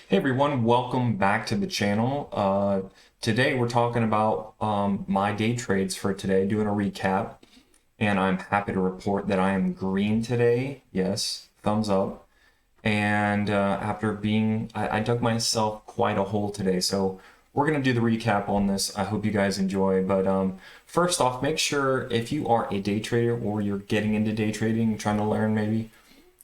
Hey everyone, welcome back to the channel. Today we're talking about my day trades for today, doing a recap, and I'm happy to report that I am green today. Yes, thumbs up. And after I dug myself quite a hole today, so we're gonna do the recap on this. I hope you guys enjoy. But first off, make sure if you are a day trader or you're getting into day trading, trying to learn maybe,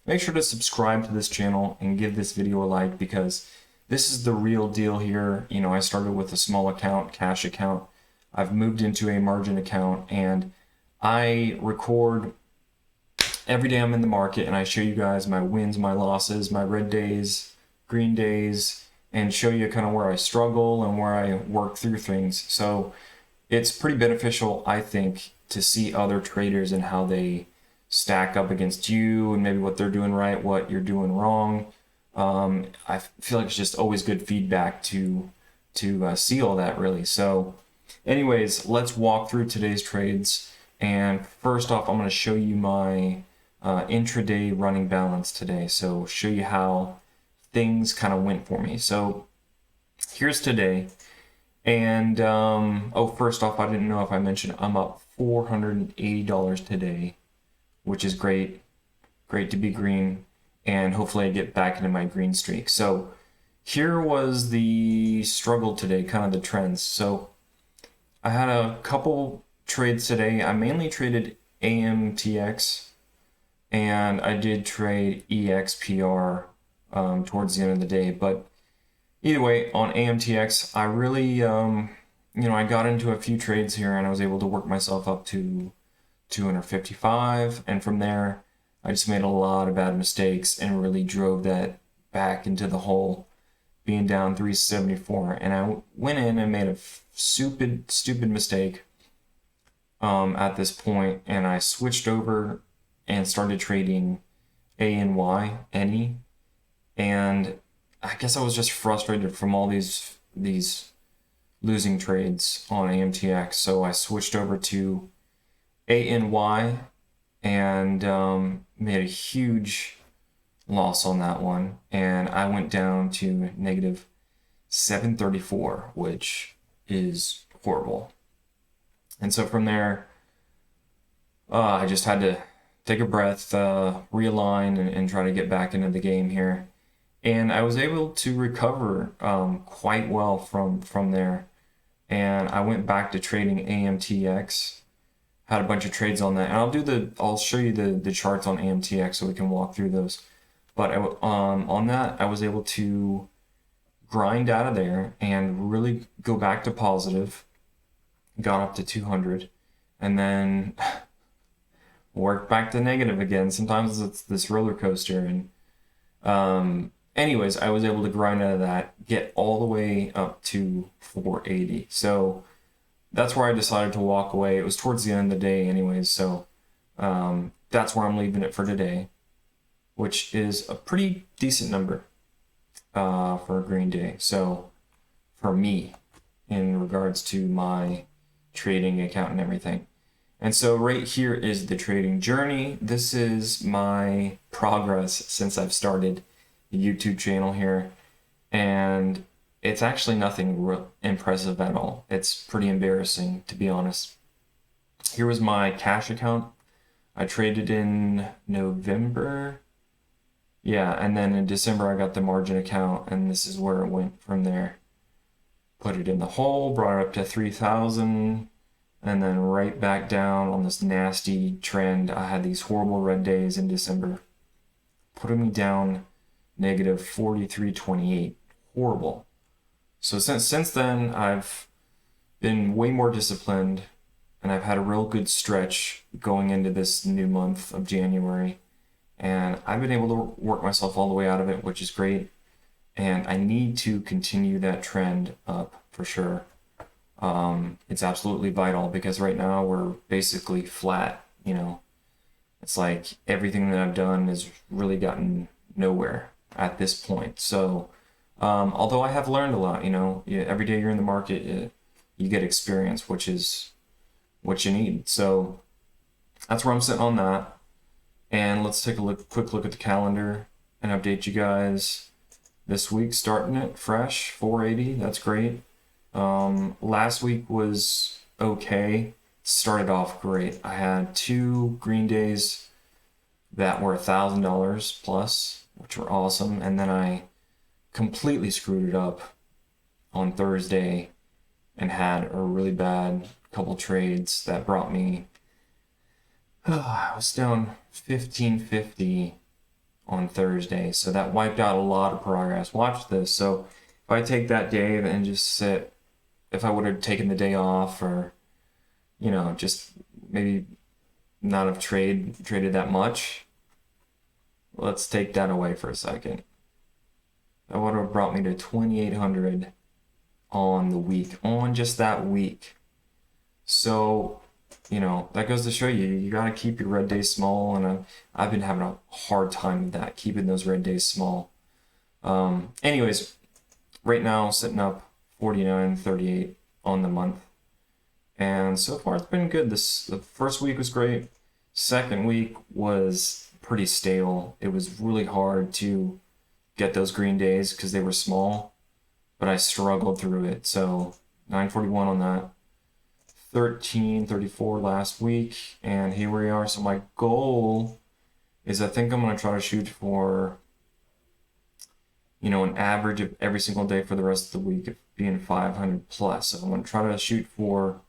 make sure to subscribe to this channel and give this video a like because this is the real deal here. You know, I started with a small account, cash account. I've moved into a margin account and I record every day I'm in the market and I show you guys my wins, my losses, my red days, green days, and show you kind of where I struggle and where I work through things. So it's pretty beneficial, I think, to see other traders and how they stack up against you and maybe what they're doing right, what you're doing wrong. I feel like it's just always good feedback to see all that really. So, anyways, let's walk through today's trades. And first off, I'm going to show you my intraday running balance today. So, show you how things kind of went for me. So, here's today. And oh, first off, I didn't know if I mentioned I'm up $480 today, which is great. Great to be green, and hopefully I get back into my green streak. So here was the struggle today, kind of the trends. So I had a couple trades today. I mainly traded AMTX, and I did trade EXPR towards the end of the day. But either way, on AMTX, I really, I got into a few trades here, and I was able to work myself up to 255, and from there I just made a lot of bad mistakes and really drove that back into the hole, being down 374. And I went in and made a stupid mistake at this point, and I switched over and started trading ANY, and I guess I was just frustrated from all these losing trades on AMTX, so I switched over to ANY and made a huge loss on that one, and I went down to negative 734, which is horrible. And so from there, I just had to take a breath, realign, and try to get back into the game here. And I was able to recover quite well from there. And I went back to trading AMTX, had a bunch of trades on that, and I'll show you the charts on AMTX so we can walk through those. But on that, I was able to grind out of there and really go back to positive, got up to 200, and then worked back to negative again. Sometimes it's this roller coaster, and anyways, I was able to grind out of that, get all the way up to 480. So that's where I decided to walk away. It was towards the end of the day anyways, so that's where I'm leaving it for today, which is a pretty decent number for a green day. So for me, in regards to my trading account and everything. And so right here is the trading journey. This is my progress since I've started the YouTube channel here. And it's actually nothing impressive at all. It's pretty embarrassing, to be honest. Here was my cash account. I traded in November. Yeah, and then in December I got the margin account, and this is where it went from there. Put it in the hole, brought it up to 3,000, and then right back down on this nasty trend. I had these horrible red days in December, putting me down negative 43.28. Horrible. So since then, I've been way more disciplined, and I've had a real good stretch going into this new month of January, and I've been able to work myself all the way out of it, which is great, and I need to continue that trend up for sure. It's absolutely vital because right now we're basically flat, you know. It's like everything that I've done has really gotten nowhere at this point. So although I have learned a lot, every day you're in the market, you get experience, which is what you need. So that's where I'm sitting on that. And let's take a quick look at the calendar and update you guys. This week starting it fresh, 480. That's great. Last week was okay. Started off great. I had two green days that were $1,000 plus, which were awesome, and then I completely screwed it up on Thursday and had a really bad couple trades that brought me. I was down 1550 on Thursday, so that wiped out a lot of progress. Watch this. So if I take that day and just sit, if I would have taken the day off, or just maybe not have traded that much. Let's take that away for a second. That would have brought me to 2,800 on the week, on just that week. So, that goes to show you got to keep your red days small, and I've been having a hard time with that, keeping those red days small. Anyways, right now sitting up 49.38 on the month, and so far it's been good. The first week was great. Second week was pretty stale. It was really hard to get those green days because they were small, but I struggled through it. So 941 on that. 1334 last week, and here we are. So my goal is, I think I'm going to try to shoot for an average of every single day for the rest of the week of being 500 plus. So I'm going to try to shoot for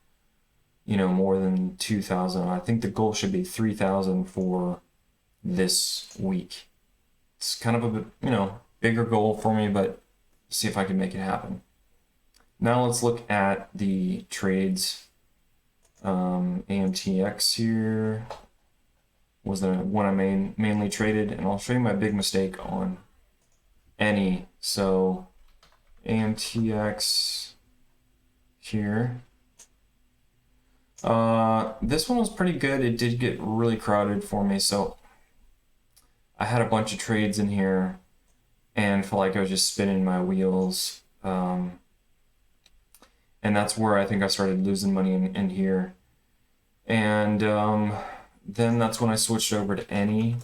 more than 2,000. I think the goal should be 3,000 for this week. It's kind of a bigger goal for me, but see if I can make it happen. Now let's look at the trades. AMTX here was the one I mainly traded, and I'll show you my big mistake on any. So AMTX here. This one was pretty good. It did get really crowded for me, so I had a bunch of trades in here and felt like I was just spinning my wheels. And that's where I think I started losing money in here. And then that's when I switched over to any,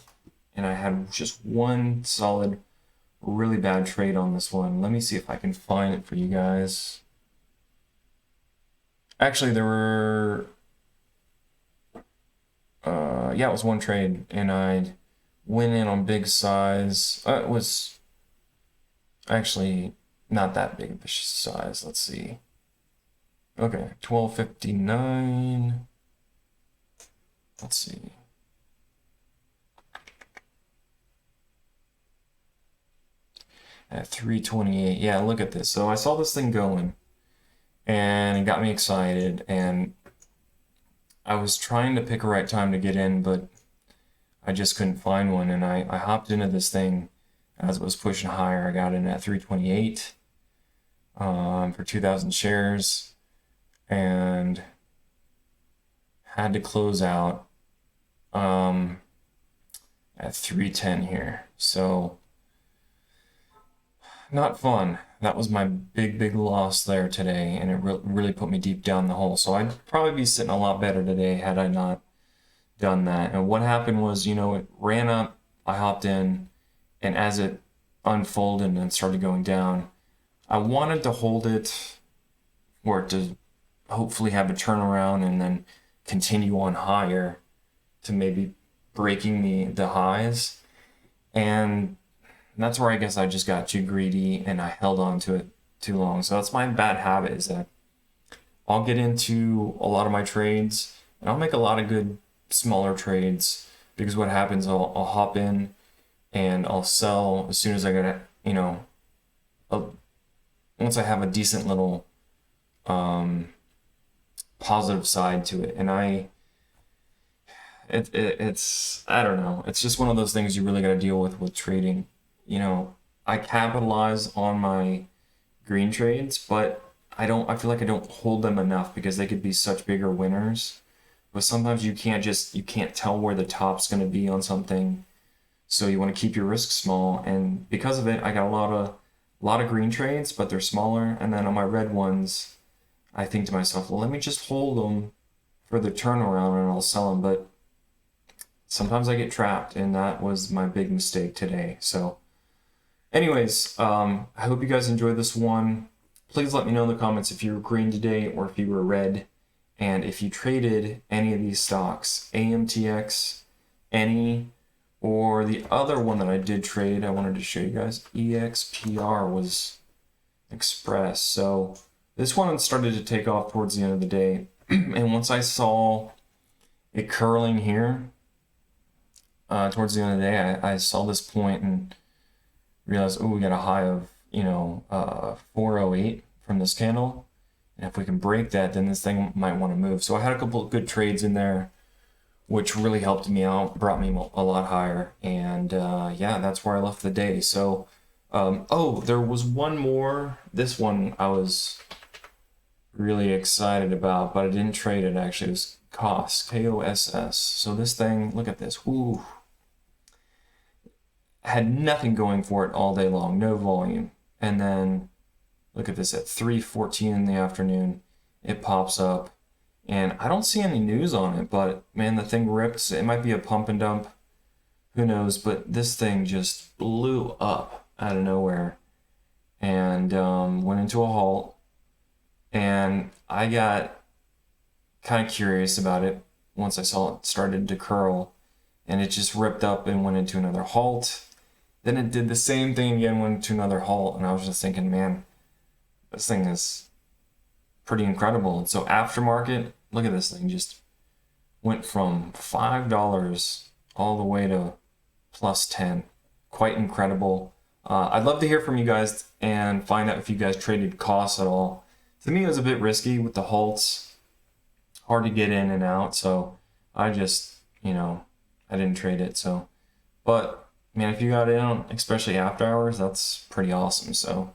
and I had just one solid, really bad trade on this one. Let me see if I can find it for you guys. Actually, there were, it was one trade, and I went in on big size. It was actually not that big of a size. Let's see. Okay, 1259. Let's see. At 328. Yeah, look at this. So I saw this thing going, and it got me excited, and I was trying to pick a right time to get in, but I just couldn't find one, and I hopped into this thing as it was pushing higher. I got in at 328 for 2,000 shares, and had to close out at 310 here. So not fun. That was my big loss there today, and it really put me deep down the hole. So I'd probably be sitting a lot better today had I not done that. And what happened was, it ran up, I hopped in, and as it unfolded and started going down, I wanted to hold it for it to hopefully have a turnaround and then continue on higher to maybe breaking the highs. And that's where I guess I just got too greedy and I held on to it too long. So that's my bad habit, is that I'll get into a lot of my trades and I'll make a lot of good smaller trades, because what happens, I'll hop in and I'll sell as soon as I get once I have a decent little positive side to it. And it's I don't know, it's just one of those things you really got to deal with trading. I capitalize on my green trades, but I feel like I don't hold them enough, because they could be such bigger winners. But sometimes you can't tell where the top's going to be on something, so you want to keep your risk small. And because of it, I got a lot of green trades, but they're smaller. And then on my red ones, I think to myself, well, let me just hold them for the turnaround and I'll sell them. But sometimes I get trapped, and that was my big mistake today. So Anyways, I hope you guys enjoyed this one. Please let me know in the comments if you were green today or if you were red. And if you traded any of these stocks, AMTX, any, or the other one that I did trade, I wanted to show you guys, EXPR was Express. So this one started to take off towards the end of the day. And once I saw it curling here, towards the end of the day, I saw this point and realized, oh, we got a high of, 408 from this candle. And if we can break that, then this thing might want to move. So I had a couple of good trades in there, which really helped me out, brought me a lot higher. And yeah, that's where I left the day. So, oh, there was one more. This one I was really excited about, but I didn't trade it actually. It was KOSS, KOSS. So this thing, look at this. Woo. Had nothing going for it all day long, no volume. And then look at this, at 3:14 in the afternoon, it pops up, and I don't see any news on it, but man, the thing rips. It might be a pump and dump, who knows, but this thing just blew up out of nowhere and went into a halt. And I got kind of curious about it once I saw it started to curl, and it just ripped up and went into another halt. Then it did the same thing again, went into another halt, and I was just thinking, man, this thing is pretty incredible. And so aftermarket, look at this thing, just went from $5 all the way to plus 10. Quite incredible. I'd love to hear from you guys and find out if you guys traded KOSS at all. To me, it was a bit risky with the halts. Hard to get in and out, so I just, I didn't trade it. So, but man, if you got in, especially after hours, that's pretty awesome. So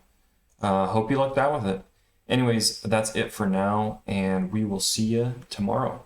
hope you lucked out with it. Anyways, that's it for now, and we will see you tomorrow.